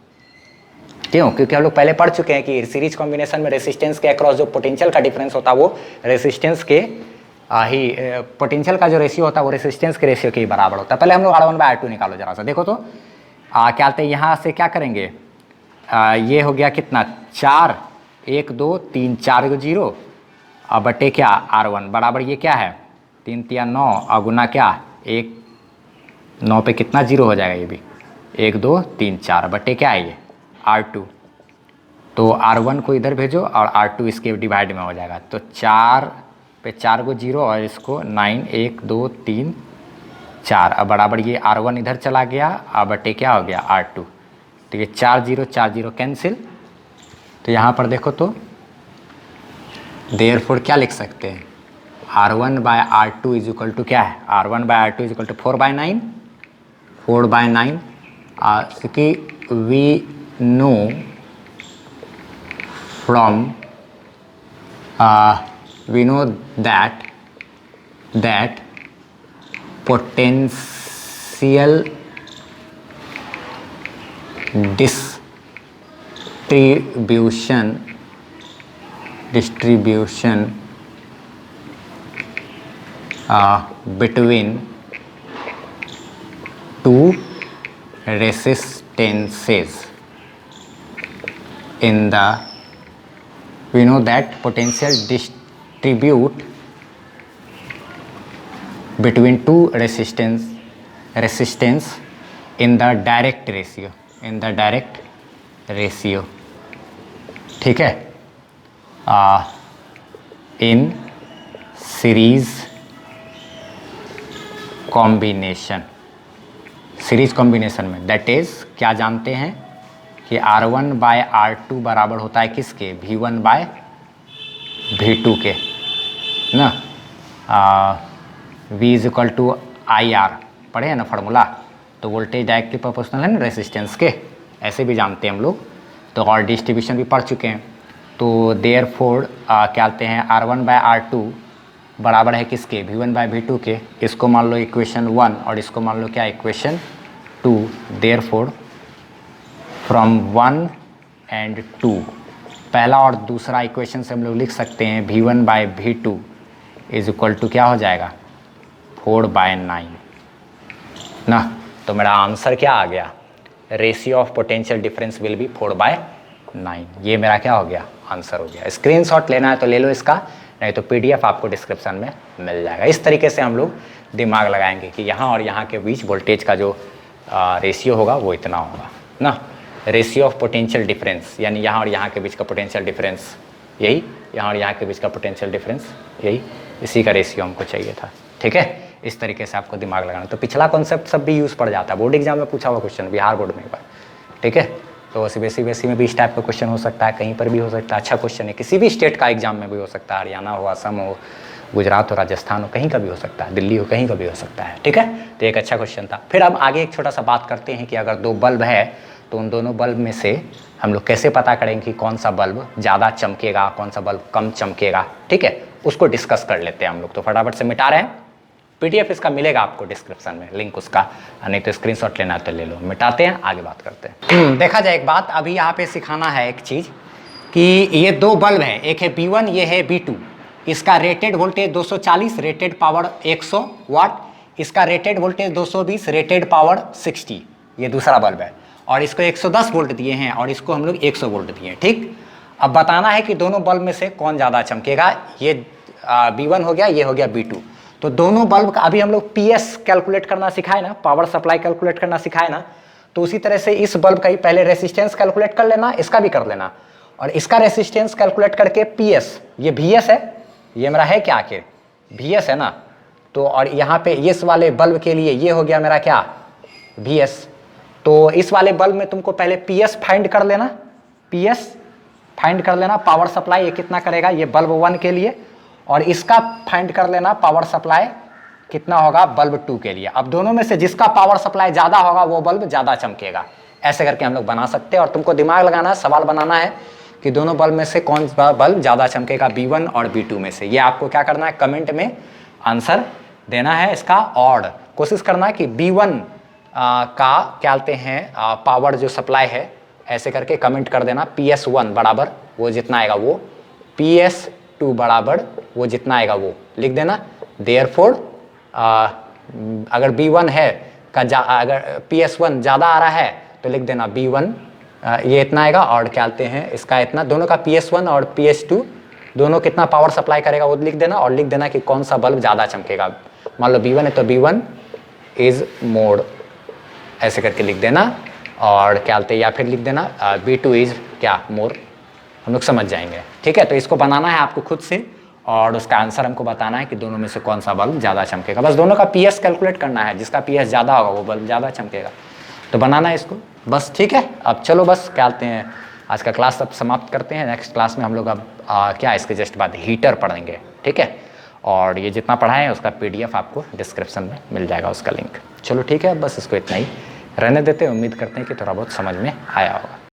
Speaker 1: क्यों, क्योंकि हम लोग पहले पढ़ चुके हैं कि सीरीज कॉम्बिनेशन में रेसिस्टेंस के अक्रॉस जो पोटेंशियल का डिफरेंस होता है वो रेसिस्टेंस के ही पोटेंशियल का जो रेशियो होता है वो रेसिस्टेंस के रेशियो के ही बराबर होता है। पहले हम लोग R1 बाय R2 निकालो जरा सा, देखो तो क्या कहते हैं, यहाँ से क्या करेंगे, ये हो गया कितना, 4, 1 2 3 4 को 0 और बटे क्या R1 बराबर ये क्या है 3 3 9 और गुना क्या 1, 9 पे कितना 0 हो जाएगा, ये भी 1 2 3 4 बटे क्या है ये R2। तो R1 को इधर भेजो और R2 इसके डिवाइड में हो जाएगा। तो 4 पे 4 को 0 और इसको 9 1 2 3 4 अब बराबर ये R1 इधर चला गया और बटे क्या हो गया R2। तो ये 4 0 कैंसिल। तो यहाँ पर देखो तो देयरफॉर क्या लिख सकते हैं, R1 bye R2 is equal to क्या है, R1 bye R2 is equal to 4/9 क्योंकि we know from we know that potential distribution between two resistances in the we know that potential distribute between two resistance in the direct ratio, ठीक है, in series combination में that is क्या जानते हैं कि R1 bye R2 बराबर होता है किसके, V1 बाय V2 के ना। V is equal to IR पढ़े हैं ना फार्मूला, तो वोल्टेज डायरेक्टली प्रोपोर्शनल है ना रेसिस्टेंस के, ऐसे भी जानते हैं हम लोग। तो और डिस्ट्रीब्यूशन भी पढ़ चुके हैं। तो देयरफॉर क्या कहते हैं R1 बाय R2 बराबर है किसके, V1 बाय V2 के। इसको मान लो इक्वेशन 1 और इसको मान लो क्या इक्वेशन 2। देयरफॉर from 1 and 2 पहला और दूसरा इक्वेशन से हम लोग लिख सकते हैं V1/V2 इज इक्वल टू क्या हो जाएगा 4/9 ना। तो मेरा आंसर क्या आ गया, ratio of potential difference will be 4/9। ये मेरा क्या हो गया, आंसर हो गया। स्क्रीनशॉट लेना है तो ले लो इसका, नहीं तो PDF आपको डिस्क्रिप्शन में मिल जाएगा। इस तरीके से हम लोग दिमाग लगाएंगे कि यहाँ और यहाँ के बीच वोल्टेज का जो रेशियो होगा वो इतना होगा ना। रेशियो ऑफ पोटेंशियल डिफरेंस यानी यहाँ और यहाँ के बीच का पोटेंशियल डिफरेंस यही, यहाँ और यहाँ के बीच का पोटेंशियल डिफरेंस यही, इसी का रेशियो हमको चाहिए था। ठीक है, इस तरीके से आपको दिमाग लगाना। तो पिछला कॉन्सेप्ट सब भी यूज़ पड़ जाता है, बोर्ड एग्जाम में पूछा हुआ क्वेश्चन, बिहार बोर्ड में एक बार। ठीक है, तो CBSE में भी इस टाइप का क्वेश्चन हो सकता है, कहीं पर भी हो सकता है। अच्छा क्वेश्चन है, किसी भी स्टेट का एग्जाम में भी हो सकता है, हरियाणा हो, असम हो, गुजरात हो, राजस्थान हो, कहीं का भी हो सकता है, दिल्ली हो, कहीं का भी हो सकता है। ठीक है, तो एक अच्छा क्वेश्चन था। फिर हम आगे एक छोटा सा बात करते हैं कि अगर दो बल्ब है तो उन दोनों बल्ब में से हम लोग कैसे पता करेंगे कि कौन सा बल्ब ज़्यादा चमकेगा, कौन सा बल्ब कम चमकेगा। ठीक है, उसको डिस्कस कर लेते हैं हम लोग। तो फटाफट से मिटा रहे हैं, PDF इसका मिलेगा आपको डिस्क्रिप्शन में लिंक उसका, नहीं तो स्क्रीनशॉट लेना है तो ले लो। मिटाते हैं, आगे बात करते हैं। देखा जाए एक बात, अभी यहाँ पे सिखाना है एक चीज़ कि ये दो बल्ब है, एक है B1, ये है B2। इसका रेटेड वोल्टेज 240, रेटेड पावर 100 वाट, इसका रेटेड वोल्टेज 220, रेटेड पावर 60। ये दूसरा बल्ब है और इसको 110 वोल्ट दिए हैं और इसको हम लोग 100 वोल्ट दिए हैं। ठीक, अब बताना है कि दोनों बल्ब में से कौन ज़्यादा चमकेगा। ये B1 हो गया, ये हो गया B2। तो दोनों बल्ब का अभी हम लोग PS कैलकुलेट करना सिखाए ना, पावर सप्लाई कैलकुलेट करना सिखाए ना, तो उसी तरह से इस बल्ब का ही पहले रेसिस्टेंस कैलकुलेट कर लेना, इसका भी कर लेना, और इसका रेसिस्टेंस कैलकुलेट करके PS, ये VS है, ये मेरा है क्या आखिर VS है ना। तो और यहाँ पे इस वाले बल्ब के लिए ये हो गया मेरा क्या VS। तो इस वाले बल्ब में तुमको पहले PS फाइंड कर लेना, PS फाइंड कर लेना, पावर सप्लाई ये कितना करेगा, ये बल्ब 1 के लिए, और इसका फाइंड कर लेना पावर सप्लाई कितना होगा बल्ब 2 के लिए। अब दोनों में से जिसका पावर सप्लाई ज़्यादा होगा वो बल्ब ज़्यादा चमकेगा। ऐसे करके हम लोग बना सकते हैं, और तुमको दिमाग लगाना है, सवाल बनाना है कि दोनों बल्ब में से कौन सा बल्ब ज़्यादा चमकेगा, B1 और B2 में से। ये आपको क्या करना है, कमेंट में आंसर देना है इसका, और कोशिश करना है कि B1 का क्या कहते हैं पावर जो सप्लाई है, ऐसे करके कमेंट कर देना। PS1 बराबर वो जितना आएगा वो, PS2 बराबर वो जितना आएगा वो लिख देना। देयरफॉर अगर B1 है का अगर PS1 ज़्यादा आ रहा है तो लिख देना B1 ये इतना आएगा, और क्या कहते हैं इसका इतना, दोनों का PS1 और PS2 दोनों कितना पावर सप्लाई करेगा वो लिख देना, और लिख देना कि कौन सा बल्ब ज़्यादा चमकेगा। मान लो B1 है तो B1 इज़ मोर, ऐसे करके लिख देना, और क्या बोलते हैं, या फिर लिख देना B2 इज़ क्या मोर, हम लोग समझ जाएंगे। ठीक है, तो इसको बनाना है आपको खुद से, और उसका आंसर हमको बताना है कि दोनों में से कौन सा बल्ब ज़्यादा चमकेगा। बस दोनों का PS कैलकुलेट करना है, जिसका PS ज़्यादा होगा वो बल्ब ज़्यादा चमकेगा। तो बनाना है इसको बस। ठीक है, अब चलो बस क्या बोलते हैं आज का क्लास अब समाप्त करते हैं। नेक्स्ट क्लास में हम लोग अब क्या इसके जस्ट बाद हीटर पढ़ेंगे। ठीक है, और ये जितना पढ़ाए हैं उसका PDF आपको डिस्क्रिप्शन में मिल जाएगा, उसका लिंक। चलो ठीक है, बस इसको इतना ही रहने देते हैं। उम्मीद करते हैं कि थोड़ा बहुत समझ में आया होगा।